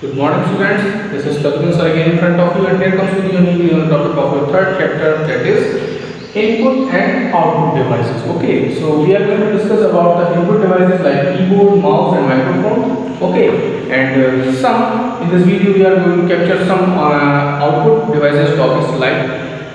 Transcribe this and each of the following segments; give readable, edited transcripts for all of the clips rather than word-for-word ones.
Good morning, students. This is Kalvin sir again in front of you, and here comes with your new on the topic of your third chapter, that is input and output devices. Okay, so we are going to discuss about the input devices like keyboard, mouse, and microphone. Okay, and some in this video we are going to capture some output devices topics like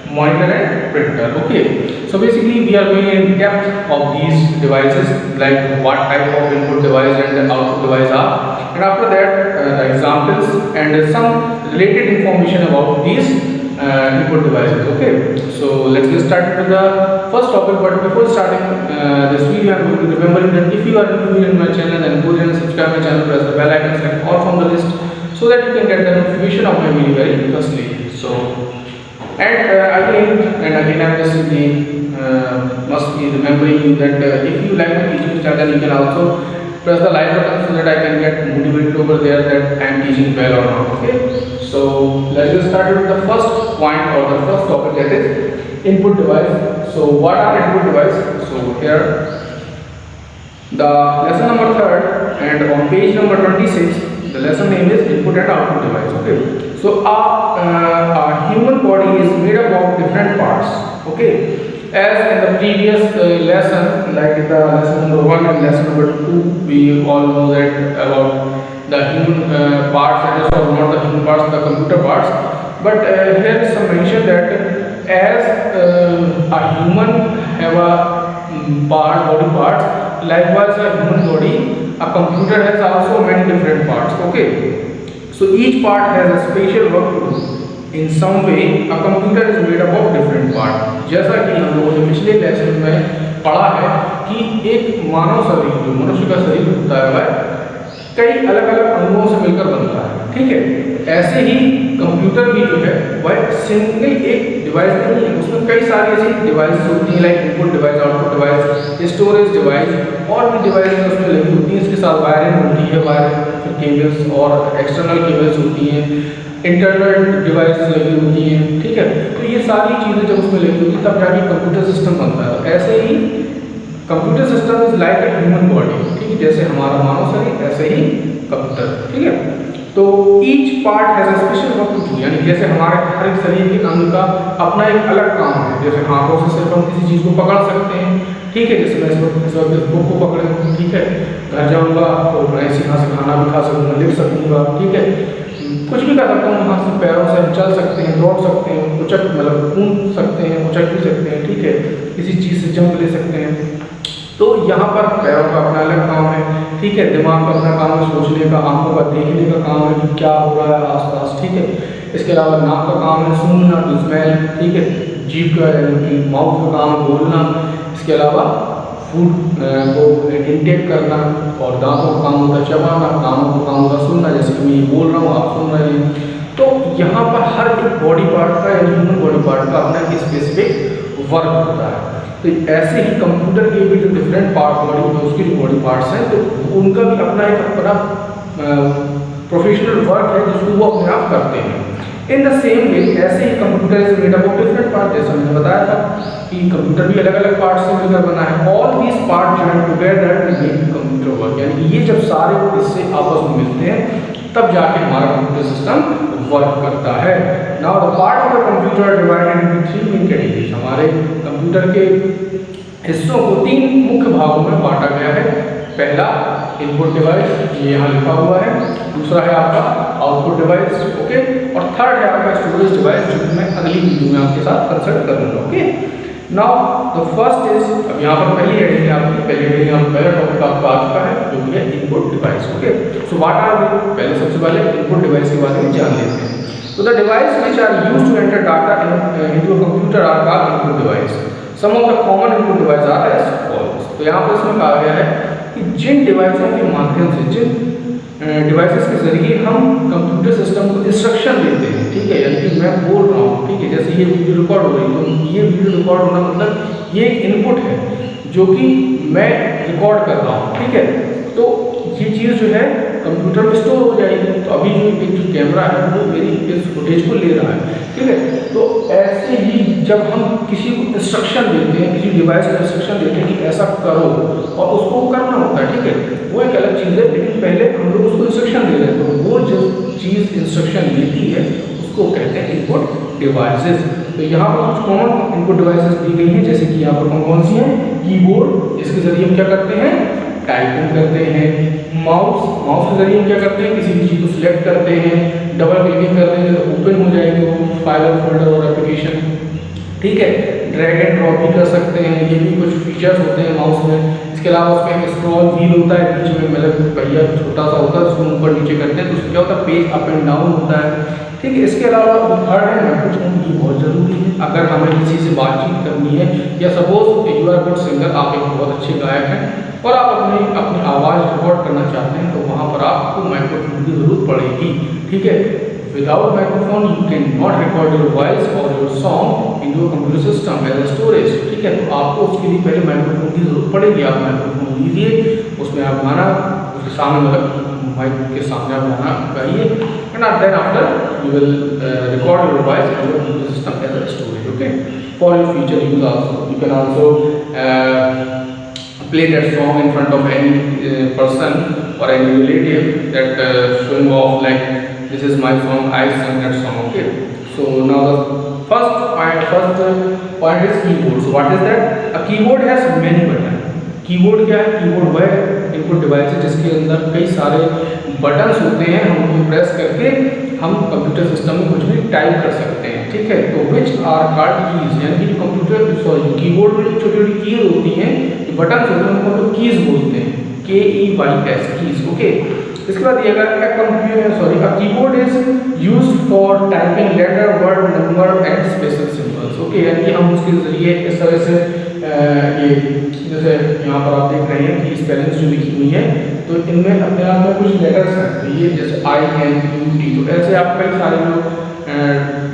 monitor and printer. Okay, so basically we are going in depth of these devices, like what type of input device and output device are, and after that the examples and some related information about these input devices. Okay, so let's get started with the first topic. But before starting this video, I'm going to remember that if you are new in my channel, then go ahead and subscribe my channel, press the bell icon, select all from the list, so that you can get the notification of my video very firstly. So and again I'm just must be remembering you that if you like my teaching style, then you can also press the like button so that I can get motivated over there that I am teaching well or not. Okay, so let's get started with the first point or the first topic, that is input device. So what are input device? So here the lesson number 3rd, and on page number 26 the lesson name is input and output device. Okay, so our human body is made up of different parts. Okay, as in the previous lesson, like in the lesson number 1 and lesson number 2, we all know that about the human parts, that is not the human parts, the computer parts. But here is some mention that as a human have a body parts, likewise a human body, a computer has also many different parts. Okay, so each part has a special work to do. In some way a computer is made up of different parts. जैसा कि हम लोगों ने पिछले lesson में पढ़ा है कि एक मानव शरीर, जो मनुष्य का शरीर होता है, वह कई अलग अलग अंगों से मिलकर बनता है. ठीक है, ऐसे ही कंप्यूटर भी जो है वह सिंगल एक डिवाइस नहीं है, उसमें कई सारी ऐसी डिवाइस होती हैं, like input device, output device, storage device और भी डिवाइस उसमें लगी होती हैं. इसके साथ वायरिंग होती है, वायरिंग केबल्स और एक्सटर्नल केबल्स होती हैं, इंटरनल डिवाइसेस लगी होती हैं. ठीक है, तो ये सारी चीज़ें जब उसमें लगी होती है तब जाके कंप्यूटर सिस्टम बनता है. ऐसे ही computer system is like a human body. ठीक है, जैसे हमारा मानव शरीर ऐसे ही कंप्यूटर. ठीक है, तो each part has a special work to do, यानी जैसे हमारे हर एक शरीर के अंग का अपना एक अलग काम है. जैसे हाथों से सिर्फ हम किसी चीज़ को पकड़ सकते हैं. ठीक है, जैसे मैं इस वक्त बुक को पकड़े हूँ. ठीक है, घर जाऊँगा तो मैं इसी यहाँ से खाना भी खा सकूँगा, लिख सकूँगा. ठीक है, कुछ भी कर सकता हूँ. हाथ से पैरों से हम चल सकते हैं, दौड़ सकते हैं, उचक मतलब कूद सकते हैं, उचक भी सकते हैं. ठीक है, किसी चीज़ से जंप ले सकते हैं. तो यहाँ पर पैरों का अपना अलग काम है. ठीक है, दिमाग का अपना काम है सोचने का, आंखों का देखने का काम है कि क्या हो रहा है आसपास. ठीक है, इसके अलावा नाक का काम है सूंघना, टू स्मेल. ठीक है, जीभ का यानी कि माउथ का काम है बोलना. इसके अलावा फूड को इंटेक करना, और दांतों का काम होता है चबाना, कानों का काम होता है सुनना, जैसे कि मैं ये बोल रहा हूँ आप सुन रहे हैं. तो यहाँ पर हर एक बॉडी पार्ट का यानी ह्यूमन बॉडी पार्ट का अपना एक स्पेसिफिक वर्क होता है. तो ऐसे ही कंप्यूटर के भी जो डिफरेंट पार्ट बॉडी में उसके जो बॉडी पार्ट्स हैं, तो उनका भी अपना प्रोफेशनल वर्क है जिसको वो अपने आप करते हैं. इन द सेम वे ऐसे ही computer is made up of different part. जैसा मैंने बताया था कि कंप्यूटर भी अलग अलग पार्ट से मिलकर बना है. All these part join together to make computer work, यानी कि ये जब सारे इससे आपस में मिलते हैं तब जाके हमारा कंप्यूटर सिस्टम वर्क करता है. Now the part of the computer divided into 3 main categories. हमारे कंप्यूटर के हिस्सों को 3 मुख्य भागों में बांटा गया है. पहला इनपुट डिवाइस, ये यहाँ लिखा हुआ है. दूसरा है आपका आउटपुट डिवाइस. ओके, और थर्ड है आपका स्टोरेज डिवाइस, जो कि मैं अगली वीडियो में आपके साथ कंसल्ट करूँगा. Okay, now the first is, अब यहाँ पर पहली हेडिंग है आपकी, पहली हेडिंग हम पहला टॉपिक आपका आ चुका है जो कि है input device. Okay, so what are they? पहले सबसे पहले इनपुट डिवाइस के बारे में जान लेते हैं. तो the device which are used to enter data into a computer are called input device. Some of the common input device are as follows. तो यहाँ पर इसमें कहा गया है कि जिन डिवाइसों के माध्यम से, जिन डिवाइसेस के जरिए हम कंप्यूटर सिस्टम को इंस्ट्रक्शन देते हैं. ठीक है, यानी कि मैं बोल रहा हूँ. ठीक है, जैसे ये वीडियो रिकॉर्ड हो रही है, तो ये वीडियो रिकॉर्ड होना मतलब ये एक इनपुट है जो कि मैं रिकॉर्ड कर रहा हूँ. ठीक है, तो ये चीज़ जो है कंप्यूटर में स्टोर हो जाएगी। तो अभी जो एक जो कैमरा है वो मेरी इस फुटेज को ले रहा है, ठीक है। तो ऐसे ही जब हम किसी को इंस्ट्रक्शन देते हैं, किसी डिवाइस को इंस्ट्रक्शन देते हैं कि ऐसा करो और उसको करना होता है, ठीक है, वो एक अलग चीज़ है। लेकिन पहले हम लोग उसको इंस्ट्रक्शन दे रहे हैं, तो वो जो चीज़ इंस्ट्रक्शन देती है उसको कहते हैं इनपुट डिवाइसेस। तो यहाँ पर कुछ कॉमन इनपुट डिवाइसेस दी गई हैं, जैसे कि यहाँ पर कौन सी हैं, कीबोर्ड, इसके जरिए हम क्या करते हैं, टाइपिंग करते हैं। माउस, माउस के जरिए हम क्या करते हैं, किसी भी चीज़ को सिलेक्ट करते हैं, डबल क्लिकिंग कर देंगे तो ओपन हो जाएगी वो फाइल और फोल्डर और एप्लीकेशन, ठीक है। ड्रैग एंड ड्रॉप भी कर सकते हैं, ये भी कुछ फीचर्स होते हैं माउस में। इसके अलावा उसमें स्क्रॉल व्हील होता है, बीच में मतलब पहिया छोटा सा होता है, उसको ऊपर नीचे करते हैं तो उसमें क्या होता है, पेज अप एंड डाउन होता है, ठीक है। इसके अलावा थर्ड है माइक्रोफोन, ये बहुत ज़रूरी है अगर हमें किसी से बातचीत करनी है, या suppose you are good singer, आप एक बहुत अच्छे गायक हैं और आप अपनी आवाज़ रिकॉर्ड करना चाहते हैं, तो वहाँ पर आपको माइक्रोफोन की ज़रूरत पड़ेगी, ठीक है। Without microphone you can not record your voice और your song in your computer system as a storage, ठीक है। तो आपको उसके लिए पहले माइक्रोफोन की ज़रूरत पड़ेगी। आप माइक्रोफोन लीजिए, उसमें आप गाना उसके सामने मतलब माइक के सामने आप गाना गाइए, and then after you will record your voice in your computer system as a storage, okay, for your future use also. You can also play that song in front of any person or any relative that showing off like this is my song, I sang that song, okay. So now the first point is keyboard. So what is that? A keyboard has many buttons. Keyboard क्या है, keyboard वह input device है जिसके अंदर कई सारे buttons होते हैं, हम उनको प्रेस करके हम कंप्यूटर सिस्टम में कुछ भी टाइप कर सकते हैं, ठीक है। तो विच आर कॉल्ड कीज, यानी कि जो कंप्यूटर सॉरी कीबोर्ड में जो छोटी छोटी कीज होती हैं, जो बटन्स होते हैं उनको तो कीज बोलते हैं, KEYS कीज, ओके। इसके बाद दिया गया a keyboard is used for typing letter, word, number and special symbols, okay. यानी कि हम उसके जरिए इस तरह से ये जैसे यहाँ पर आप देख रहे हैं कि स्पेलिंग्स जो लिखी हुई है, तो इनमें अपने आप में कुछ लेटर्स हैं, तो ये जैसे INUT, तो ऐसे आप कई सारे जो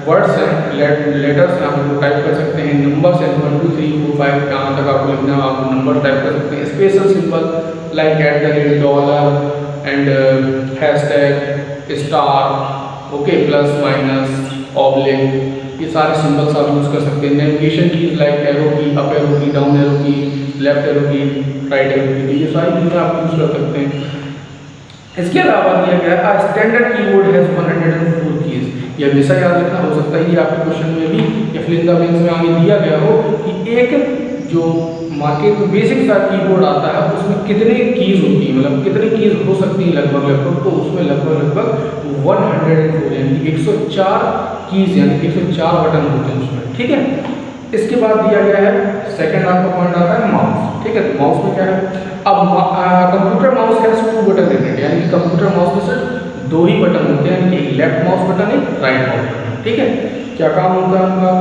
वर्ड्स हैं, लेटर्स हैं, आप उनको टाइप कर सकते हैं। नंबर्स हैं 1 2 3 4 5 यहाँ तक आपको लिखना है, आप नंबर टाइप कर सकते हैं। Special symbol like $, $, and hashtag, star, okay, plus minus, oblique, ये सारे सिंबल्स आप यूज़ कर सकते हैं। नेविगेशन कीज लाइक एरो की, अप एरो की, डाउन एरो की, लेफ्ट एरो की, राइट एरो की, ये सारी चीज़ें आप यूज़ कर सकते हैं। इसके अलावा दिया गया है स्टैंडर्ड कीबोर्ड हैज 104 कीज। ये हमेशा याद रखना, हो सकता है ये आपके क्वेश्चन में भी या फिर इन द मेंस में आगे दिया गया हो कि एक जो मार्केट में बेसिक सा कीबोर्ड आता है उसमें कितने कीज होती है, मतलब कितनी कीज हो सकती है लगभग, तो उसमें लगभग 104 यानी 104 कीज यानी 104 बटन होते हैं उसमें, ठीक है। इसके बाद दिया गया है सेकंड आपका पॉइंट आता है माउस, ठीक है। तो माउस में क्या है, अब computer mouse has 2 button in it, यानी कि कंप्यूटर माउस में सिर्फ 2 ही बटन होते हैं, यानी कि एक लेफ्ट माउस बटन है, राइट माउस बटन, ठीक है। क्या काम होता है उनका,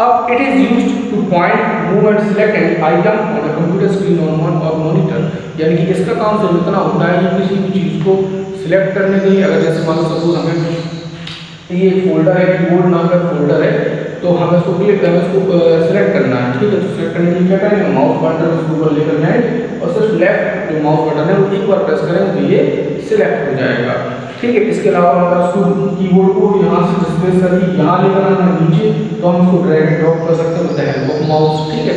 अब it is used two point, move and select an item on a computer screen और मॉनिटर, यानी कि इसका काम सिर्फ इतना होता है कि किसी भी चीज़ को सिलेक्ट करने के लिए, अगर जैसे मान लो सपोज हमें ये एक फोल्डर है, कीबोर्ड नाम का फोल्डर है, तो हमें इसको सिलेक्ट करना है, ठीक है। तो सिलेक्ट करने के लिए क्या करेंगे, माउस बटन उसको ऊपर लेकर जाएंगे और सिर्फ लेफ्ट जो माउस बटन है वो एक बार प्रेस करेंगे तो ये सिलेक्ट हो जाएगा, ठीक है। इसके अलावा हमारा कीबोर्ड को यहाँ से डिस्प्लेस करके यहाँ लेकर आना नीचे, तो हम इसको ड्रैग एंड ड्रॉप कर सकते हैं with the help of mouse, ठीक है।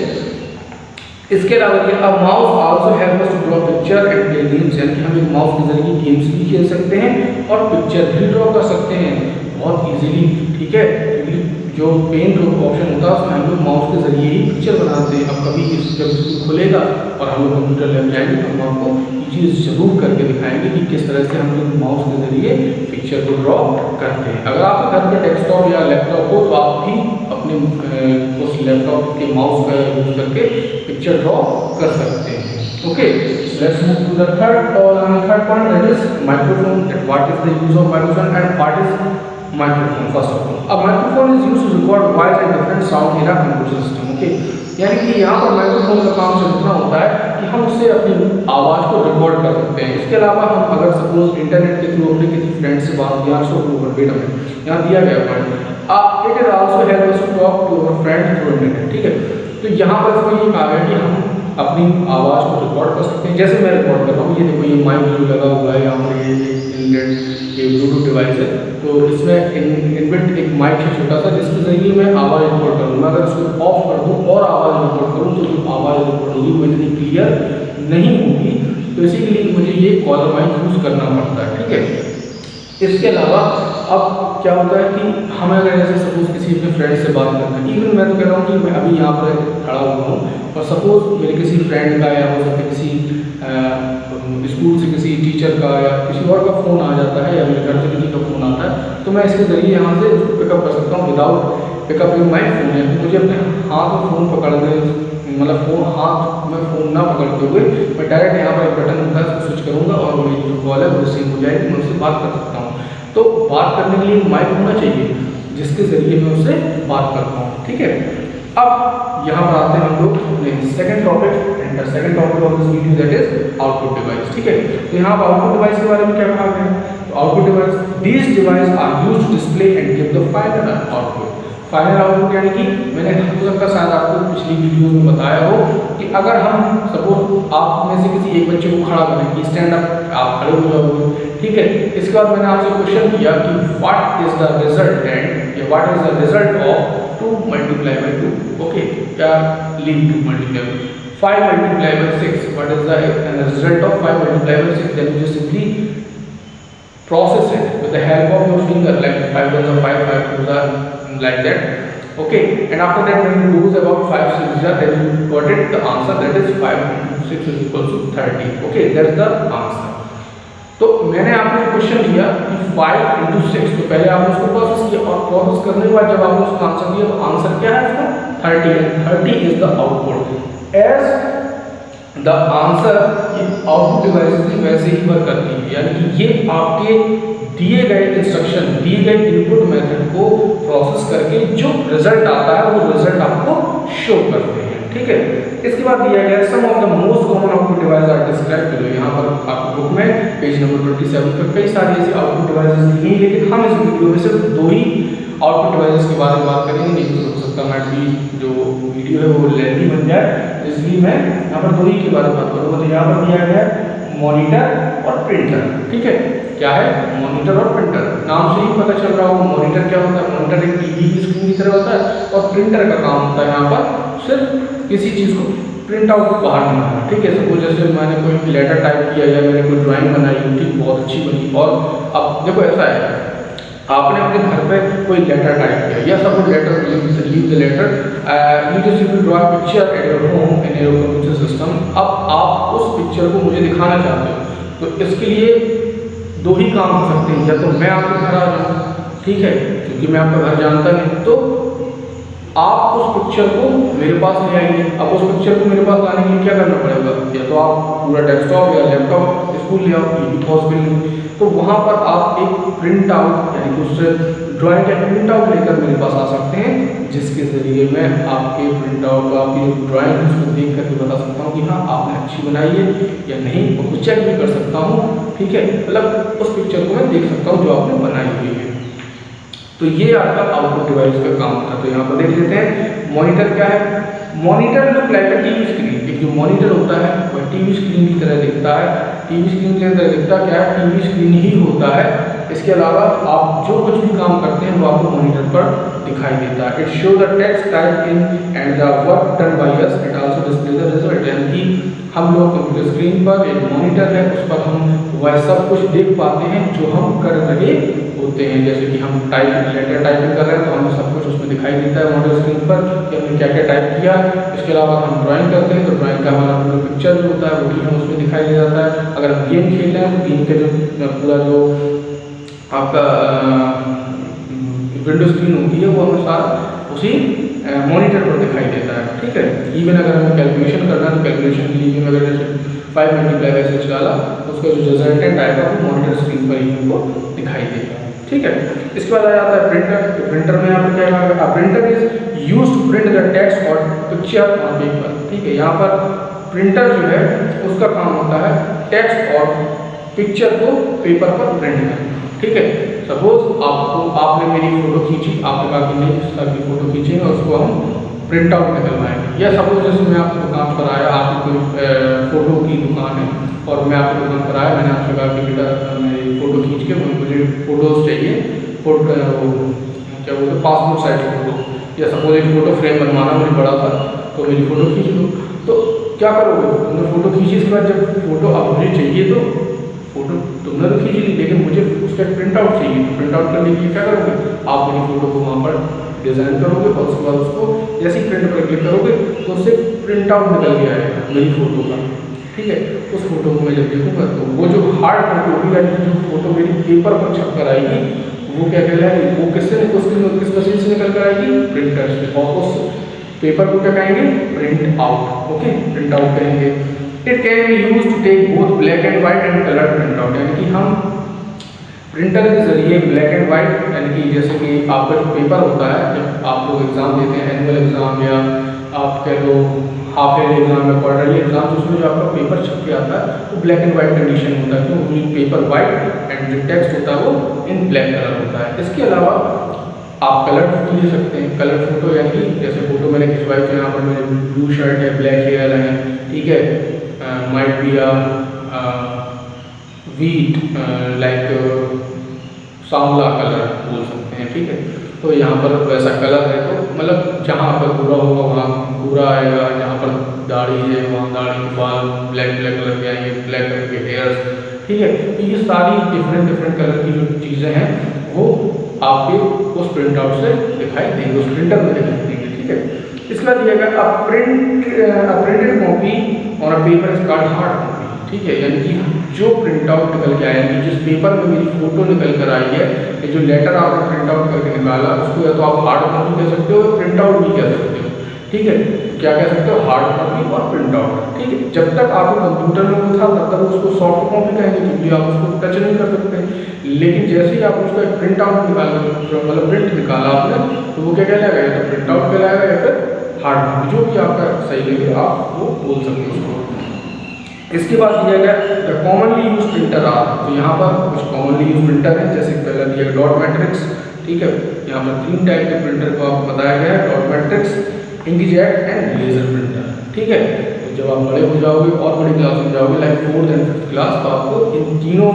इसके अलावा ये अब mouse also help us to draw picture and play games, यानी कि हम एक माउस के जरिए गेम्स भी खेल सकते हैं और पिक्चर भी ड्रॉ कर सकते हैं बहुत इजीली, ठीक है। क्योंकि जो पेंट ऑप्शन होता है उसमें हम लोग माउस के जरिए ही पिक्चर बनाते हैं। अब कभी जब इसको खुलेगा और हम लोग कंप्यूटर लैब जाएंगे तो हम आपको ये चीज़ जरूर करके दिखाएंगे कि किस तरह से हम लोग माउस के जरिए पिक्चर को ड्रॉ करते हैं। अगर आपके घर पे डेस्कटॉप या लैपटॉप हो तो आप भी अपने उस लैपटॉप के माउस का यूज करके पिक्चर ड्रॉ कर सकते हैं, okay. Let's move to the third point, that is microphone, that what is the use of microphone and what is microphone. First of all, अब microphone is used to record voice and different sound in a computer system, okay. यानी कि यहाँ पर microphone का काम सिर्फ इतना होता है कि हम उससे अपनी आवाज़ को रिकॉर्ड कर सकते हैं। इसके अलावा हम अगर सपोज इंटरनेट के थ्रू अपने किसी फ्रेंड से बात किया, यहाँ दिया गया point, it is also help us to talk to our friend through internet, ठीक है। तो यहाँ पर इसमें ये कहा है कि हम अपनी आवाज़ को रिकॉर्ड कर सकते हैं। जैसे मैं रिकॉर्ड कर रहा हूँ, ये देखो ये माइक जो लगा हुआ है यहाँ पर, ये ब्लूटूथ डिवाइस है, तो इसमें इनबिल्ट एक माइक है छोटा सा, जिसके जरिए मैं आवाज़ रिकॉर्ड करूँ। मैं अगर इसको ऑफ कर दूँ और आवाज़ रिकॉर्ड करूँ तो जो आवाज़ रिकॉर्ड होगी वो इतनी क्लियर नहीं होगी, तो इसी के लिए मुझे ये कॉलर माइक यूज़ करना पड़ता है। ठीक है, इसके अलावा अब क्या होता है कि हमें अगर जैसे सपोज किसी अपने फ्रेंड से बात करना है, इवन मैं तो कह रहा हूँ कि मैं अभी यहाँ पर खड़ा हुआ हूँ और सपोज मेरे किसी फ्रेंड का या हो सकता है किसी स्कूल से किसी टीचर का या किसी और का फ़ोन आ जाता है, या मेरे घर से किसी का फ़ोन आता है, तो मैं इसके ज़रिए यहाँ से पिकअप कर सकता हूँ without pickup in my phone. है मुझे अपने हाथ में फ़ोन पकड़ने, मतलब फ़ोन हाथ में फ़ोन ना पकड़ते हुए मैं डायरेक्ट यहाँ पर एक बटन होता है उसको स्विच करूँगा और मेरी जो कॉल है वो रिसीव हो जाएगी, मैं उससे बात कर सकता हूँ। तो बात करने के लिए माइक होना चाहिए जिसके ज़रिए मैं उससे बात करता हूँ। ठीक है, अब यहाँ पर आते हैं हम लोग अपने second topic, and the second topic of this video that is output device. ठीक है, तो यहाँ पर आउटपुट डिवाइस के बारे में क्या कहा गया है, तो output device, these device are used to display and give the final output. Final output यानी कि मैंने हो सकता है शायद आपको पिछली वीडियो में बताया हो कि अगर हम सपोज आप में से किसी एक बच्चे को खड़ा करें कि स्टैंड अप, आप खड़े हो जाओगे। ठीक है, इसके बाद मैंने आपसे क्वेश्चन किया कि what is the result and what is the result of 2 multiplied by 2, okay, या leave 2 multiplied by 5 multiplied by 6, what is the result of 5 multiplied by 6? Then you just simply process it with the help of your finger, like 5 ones are 5, 5 twos are like that, okay, and after that when you do about 5 6 then you got it the answer, that is 5 into 6 is equal to 30, okay, that is the answer। तो मैंने आपको question दिया कि 5 into 6, तो पहले आपने उसको process किया और प्रोसेस करने के बाद जब आपने उसका आंसर दिया तो आंसर क्या है इसका 30 है, 30 is the output. As the answer ये आउटपुट डिवाइस में वैसे ही वर्क करती है, यानी कि ये आपके दिए गए इंस्ट्रक्शन, दिए गए इनपुट मेथड को प्रोसेस करके जो रिजल्ट आता है वो रिजल्ट आपको शो करते हैं। ठीक है, इसके बाद दिया गया some of the most common output device are describe करो। यहाँ पर आपकी बुक में पेज नंबर 27 पर कई सारी ऐसी आउटपुट डिवाइसेस दी हैं, लेकिन हम इस वीडियो में सिर्फ 2 ही आउटपुट डिवाइसेस के बारे में बात करेंगे, नहीं तो हो सकता है जो वीडियो है वो लेंथी बन जाए, इसलिए मैं यहाँ पर 2 ही के बारे में बात करूँगा। तो यहाँ पर दिया गया मॉनिटर और प्रिंटर। ठीक है, क्या है मॉनिटर और प्रिंटर, नाम से ही पता चल रहा होगा मॉनिटर क्या होता है, मॉनिटर एक टीवी की स्क्रीन की तरह होता है और प्रिंटर का काम होता है यहाँ पर सिर्फ किसी चीज़ को प्रिंट आउट बाहर बनाना। ठीक है, सपोज जैसे मैंने कोई लेटर टाइप किया या मैंने कोई ड्राइंग बनाई, ठीक, बहुत अच्छी बनी, और अब देखो ऐसा है आपने अपने घर पे कोई लेटर टाइप किया या suppose letter leave the letter, you just you draw picture at your home in your computer system. अब आप उस पिक्चर को मुझे दिखाना चाहते हो तो इसके लिए 2 ही काम हो सकते हैं, या तो मैं आपके घर आ जाऊँ, ठीक है, क्योंकि मैं आपका घर जानता नहीं, तो आप उस पिक्चर को मेरे पास ले आएंगे। अब उस पिक्चर को मेरे पास लाने के लिए क्या करना पड़ेगा, या तो आप पूरा डेस्कटॉप या लैपटॉप स्कूल ले आओ, ये भी पॉसिबल नहीं, तो वहाँ पर आप एक प्रिंट आउट यानी कि उससे ड्राइंग का प्रिंट आउट लेकर मेरे पास आ सकते हैं, जिसके ज़रिए मैं आपके प्रिंट आउट आपकी ड्राइंग उसको देख करके बता सकता हूँ कि हाँ आपने अच्छी बनाई है या नहीं, उसको चेक भी कर सकता हूँ। ठीक है, मतलब उस पिक्चर को मैं देख सकता हूँ जो आपने बनाई हुई है। तो ये आपका आउटपुट डिवाइस का काम होता है। तो यहाँ पर देख लेते हैं मॉनिटर क्या है। Monitor look like a TV screen. एक जो मॉनिटर होता है वह टीवी स्क्रीन की तरह दिखता है। टीवी स्क्रीन की तरह दिखता क्या है, टीवी स्क्रीन ही होता है। इसके अलावा आप जो कुछ भी काम करते हैं वो आपको मॉनिटर पर दिखाई देता है। It show the text type in and the work done by us, it also display the result. यानी कि हम लोग कंप्यूटर स्क्रीन पर एक मॉनिटर है, उस पर हम वह सब कुछ देख पाते हैं जो हम कर रहे होते हैं। जैसे कि हम लेटर टाइपिंग कर रहे हैं तो हमें सब कुछ उसमें दिखाई देता है मॉनिटर स्क्रीन पर कि हमने क्या क्या टाइप किया। इसके अलावा हम ड्राइंग करते हैं तो ड्राइंग का हमारा पूरा पिक्चर जो होता है वो भी हमें उसमें दिखाई दे जाता है। अगर हम गेम खेल रहे हैं तो गेम के जो पूरा जो आपका विंडो स्क्रीन होती है वो हमें सारा उसी मॉनिटर पर दिखाई देता है। ठीक है, इवन अगर हमें कैलकुलेशन करना है तो कैलकुलेशन के लिए अगर जैसे 5 मल्टीप्लाई बाय 6 डाला तो उसका जो रिजल्टेंट आएगा वो मॉनिटर स्क्रीन पर ही हमको दिखाई देगा। ठीक है, इसके बाद आ जाता है प्रिंटर। तो प्रिंटर में यहाँ पर क्या है, printer is used to print the text और पिक्चर ऑन पेपर। ठीक है, यहाँ पर प्रिंटर जो है उसका काम होता है टेक्स्ट और पिक्चर को पेपर पर प्रिंट करना। ठीक है, सपोज आपने मेरी फोटो खींची, आपने कहा कि नहीं सर की फोटो खींचेंगे और उसको हम प्रिंट आउट निकलवाएंगे। या सपोज जैसे मैं आपकी दुकान पर आया, आपकी कोई फ़ोटो की दुकान है और मैं आपकी दुकान पर आया, मैंने आपसे कहा कि बेटा मेरी फ़ोटो खींच के मुझे फ़ोटोज़ चाहिए, फ़ोटो क्या बोलते हैं पासपोर्ट साइज फ़ोटो, या सपोज एक फ़ोटो फ्रेम बनवाना मुझे बड़ा था तो मेरी फ़ोटो खींच लो। तो क्या करोगे, तुमने फ़ोटो खींची, इसके बाद जब फ़ोटो अब मुझे चाहिए तो फ़ोटो तुमने तो खींच ली, लेकिन मुझे उसका प्रिंट आउट चाहिए, तो प्रिंट आउट करने के लिए क्या करोगे, आप मेरी फ़ोटो को वहाँ पर डिज़ाइन करोगे और उसके बाद उसको जैसे ही प्रिंट पर क्लिक करोगे तो उससे प्रिंट आउट निकल के आएगा मेरी फ़ोटो का। ठीक है, उस फोटो को मैं जब देखूंगा तो वो जो हार्ड कॉपी होगी यानी जो फोटो मेरी पेपर पर छप कर आएगी वो क्या कहलाएगी, वो किससे किस मशीन से निकल कर आएगी, प्रिंटर से, और उस पेपर को क्या कहेंगे, print out. Okay, print out कहेंगे। It can be use to take both black and white and colour print out, यानी कि हम प्रिंटर के जरिए ब्लैक एंड व्हाइट यानी कि जैसे कि आपका जो पेपर होता है, जब आप लोग एग्जाम देते हैं, एनुअल एग्जाम या आप कह लो हाफ ईयरली एग्जाम या क्वार्टरली एग्जाम, जिसमें जो आपका पेपर छप के आता है तो ब्लैक एंड व्हाइट कंडीशन होता है, क्योंकि पेपर व्हाइट एंड जो टेक्स्ट होता है वो इन ब्लैक कलर होता है। इसके अलावा आप कलर फोटो ले सकते हैं। कलर फोटो यानी कि जैसे फोटो मैंने खिंचवाई तो यहाँ पर मेरे ब्लू शर्ट है, ब्लैक हेयर है, ठीक है, माइट बी वीट लाइक सांवला कलर बोल सकते हैं, ठीक है। तो यहाँ पर वैसा कलर है तो मतलब जहाँ पर पूरा होगा वहाँ पूरा आएगा, जहाँ पर दाढ़ी है वहाँ दाढ़ी के बाल ब्लैक कलर के आएंगे, ब्लैक कलर के हेयर्स, ठीक है। तो ये सारी डिफरेंट कलर की जो चीज़ें हैं वो आपके उस प्रिंट आउट से दिखाई देंगे, उस प्रिंटर में दिखाई देंगे, ठीक है। इसके बाद दिया गया प्रिंटेड कॉपी और a paper is called hard copy, ठीक है। यानी कि जो प्रिंट आउट निकल के आया, यानी जिस पेपर में मेरी फोटो निकल कर आई है, ये जो लेटर आपने प्रिंट आउट करके निकाला उसको या तो आप हार्ड कॉपी कह सकते हो या प्रिंट आउट भी कह सकते हो, ठीक है। क्या कह सकते हो, हार्ड कॉपी और प्रिंट आउट, ठीक है। जब तक आपके कंप्यूटर में वो था तब तक उसको सॉफ्ट कॉपी कहेंगे क्योंकि आप उसको टच नहीं कर सकते, लेकिन जैसे ही आप उसका प्रिंट आउट निकाल मतलब प्रिंट निकाला आपने तो वो क्या कहलाएगा, या तो प्रिंट आउट कहलाएगा या फिर हार्ड कॉपी, जो भी आपका सही लगे आप वो बोल सकते हो उसको। इसके बाद दिया गया कॉमनली यूज प्रिंटर आर, तो यहाँ पर कुछ कॉमनली यूज प्रिंटर है, जैसे पहला दिया डॉट मैट्रिक्स, ठीक है। यहाँ पर 3 टाइप के प्रिंटर को आपको बताया गया है, dot matrix, inkjet and laser printer, ठीक है। तो जब आप बड़े हो जाओगे और बड़ी क्लास में जाओगे like 4th and 5th class, तो आपको इन तीनों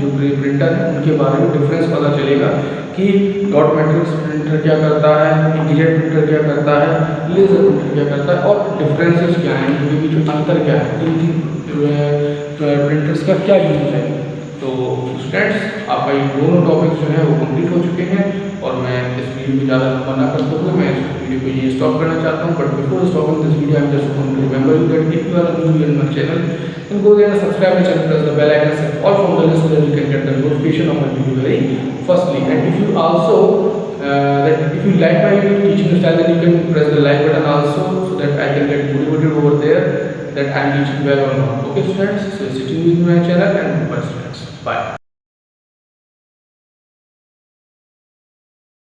जो प्रिंटर हैं उनके बारे में डिफरेंस पता चलेगा कि डॉट मैट्रिक्स प्रिंटर क्या करता है, इंकजेट प्रिंटर क्या करता है, लेजर प्रिंटर क्या करता है और डिफरेंसेस क्या हैं, इनके बीच में अंतर क्या है, इन प्रिंटर्स का क्या यूज है। तो स्टूडेंट्स आपका ये दोनों टॉपिक्स जो है वो कंप्लीट हो चुके हैं और मैं इस वीडियो को ज़्यादा लंबा ना करते हुए मैं इस वीडियो को ये स्टॉप करना चाहता हूँ। But before stopping this video I am just want to remember you that if you are new in my channel then go there and subscribe my channel, press the bell icon, set all from the list so that you can get the notification of my video very firstly. And if you also that if you like my teaching style, then you can press the like button also so that I can get motivated over there that I am teaching well or not. Okay students, so stay tuned with my channel and bye students, bye.